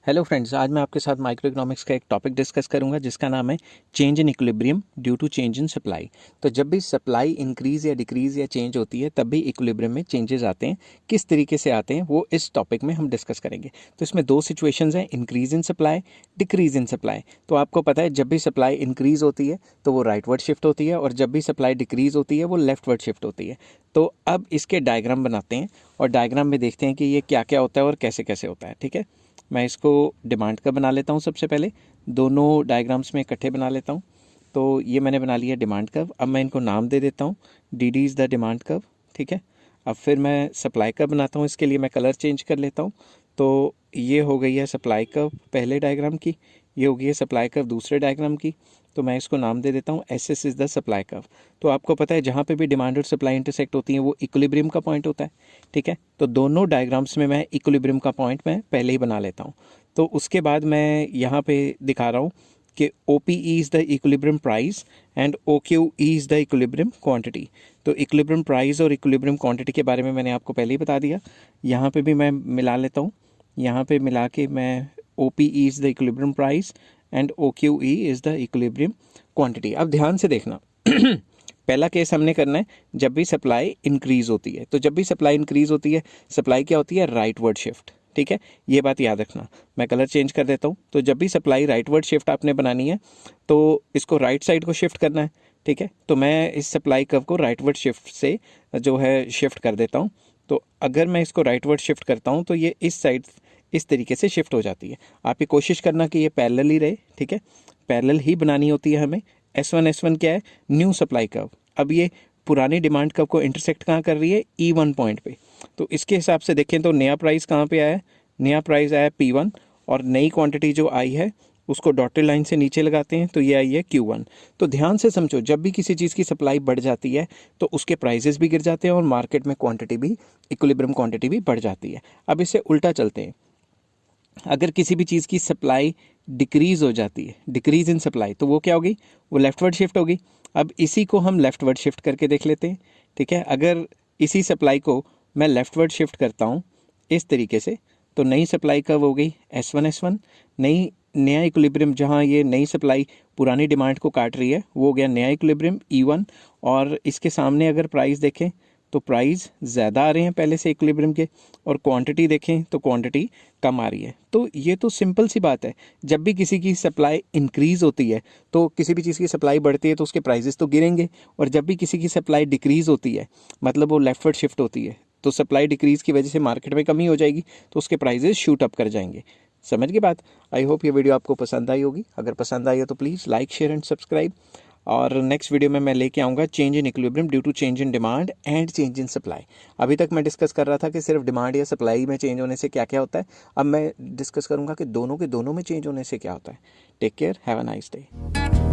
Hello friends, आज मैं आपके साथ माइक्रो इकोनॉमिक्स का एक टॉपिक डिस्कस करूंगा जिसका नाम है change in equilibrium due to change in supply. तो जब भी सप्लाई इंक्रीज या डिक्रीज या चेंज होती है तब भी इक्विलिब्रियम में चेंजेस आते हैं। किस तरीके से आते हैं वो इस टॉपिक में हम डिस्कस करेंगे। तो इसमें दो सिचुएशंस हैं, increase in supply, decrease in supply. तो आपको पता है जब भी सप्लाई इंक्रीज होती है तो वो राइटवर्ड शिफ्ट होती है और जब भी सप्लाई डिक्रीज होती है वो लेफ्टवर्ड शिफ्ट होती है। तो अब इसके डायग्राम बनाते हैं और डायग्राम में देखते हैं कि ये क्या क्या होता है और कैसे कैसे होता है। ठीक है, मैं इसको डिमांड कर्व बना लेता हूँ। सबसे पहले दोनों डायग्राम्स में इकट्ठे बना लेता हूँ। तो ये मैंने बना लिया डिमांड कर्व। अब मैं इनको नाम दे देता हूँ, D D is the demand curve. ठीक है, अब फिर मैं सप्लाई कर्व बनाता हूँ। इसके लिए मैं कलर चेंज कर लेता हूँ। तो ये हो गई है सप्लाई कर्व पहले डायग्राम की, ये हो गई है सप्लाई कर्व दूसरे डायग्राम की। तो मैं इसको नाम दे देता हूँ S S is the supply curve. तो आपको पता है जहाँ पे भी डिमांड और सप्लाई इंटरसेक्ट होती हैं वो इक्विलिब्रियम का पॉइंट होता है। ठीक है, तो दोनों डायग्राम्स में मैं इक्विलिब्रियम का पॉइंट मैं पहले ही बना लेता हूँ। तो उसके बाद मैं यहाँ पे दिखा रहा हूँ कि O P E is the equilibrium price and O Q E is the equilibrium quantity. तो इक्विलिब्रियम प्राइस और इक्विलिब्रियम क्वांटिटी के बारे में मैंने आपको पहले ही बता दिया। यहाँ पे भी मैं मिला लेता हूँ, यहाँ पे मिला के मैं O P E is the equilibrium price and O Q E is the equilibrium quantity. अब ध्यान से देखना पहला केस हमने करना है जब भी सप्लाई इंक्रीज होती है। तो जब भी सप्लाई इंक्रीज होती है सप्लाई क्या होती है, राइटवर्ड शिफ्ट। ठीक है, ये बात याद रखना। मैं कलर चेंज कर देता हूँ। तो जब भी सप्लाई राइटवर्ड शिफ्ट आपने बनानी है तो इसको राइट साइड को शिफ्ट करना है। ठीक है, तो मैं इस सप्लाई कर्व को राइटवर्ड शिफ्ट से जो है शिफ्ट कर देता हूँ। तो अगर मैं इसको राइटवर्ड शिफ्ट करता हूँ तो ये इस साइड इस तरीके से शिफ्ट हो जाती है। आप ये कोशिश करना कि ये पैरेलल ही रहे। ठीक है, पैरेलल ही बनानी होती है हमें। S1 क्या है, न्यू सप्लाई कर्व। अब ये पुरानी डिमांड कर्व को इंटरसेक्ट कहाँ कर रही है, E1 पॉइंट पे। तो इसके हिसाब से देखें तो नया प्राइस कहाँ पे आया है, नया प्राइस आया P1 और नई क्वांटिटी जो आई है उसको डॉटेड लाइन से नीचे लगाते हैं तो ये आई है Q1। तो ध्यान से समझो, जब भी किसी चीज़ की सप्लाई बढ़ जाती है तो उसके प्राइजेस भी गिर जाते हैं और मार्केट में क्वांटिटी भी, इक्विलिब्रियम क्वांटिटी भी बढ़ जाती है। अब इससे उल्टा चलते हैं, अगर किसी भी चीज़ की सप्लाई डिक्रीज़ हो जाती है, डिक्रीज़ इन सप्लाई, तो वो क्या होगी, वो लेफ्टवर्ड शिफ्ट होगी। अब इसी को हम लेफ्टवर्ड शिफ्ट करके देख लेते हैं। ठीक है, अगर इसी सप्लाई को मैं लेफ्टवर्ड शिफ्ट करता हूँ इस तरीके से तो नई सप्लाई कब हो गई, S1 नई नया इक्विलिब्रियम, जहाँ ये नई सप्लाई पुरानी डिमांड को काट रही है वो हो गया नया इक्विलिब्रियम E1। और इसके सामने अगर प्राइस देखें तो प्राइस ज़्यादा आ रहे हैं पहले से इक्विलिब्रियम के, और क्वांटिटी देखें तो क्वांटिटी कम आ रही है। तो ये तो सिंपल सी बात है, जब भी किसी की सप्लाई इंक्रीज़ होती है तो किसी भी चीज़ की सप्लाई बढ़ती है तो उसके प्राइजेस तो गिरेंगे, और जब भी किसी की सप्लाई डिक्रीज़ होती है मतलब वो लेफ्टवर्ड शिफ्ट होती है तो सप्लाई डिक्रीज़ की वजह से मार्केट में कमी हो जाएगी तो उसके प्राइजेस शूट अप कर जाएंगे। समझ गए बात। आई होप ये वीडियो आपको पसंद आई होगी। अगर पसंद आई हो तो please like, share and subscribe. और नेक्स्ट वीडियो में मैं लेके आऊँगा change in equilibrium due to change in demand and change in supply. अभी तक मैं डिस्कस कर रहा था कि सिर्फ डिमांड या सप्लाई में चेंज होने से क्या क्या होता है। अब मैं डिस्कस करूँगा कि दोनों के दोनों में चेंज होने से क्या होता है। Take care, have a nice day.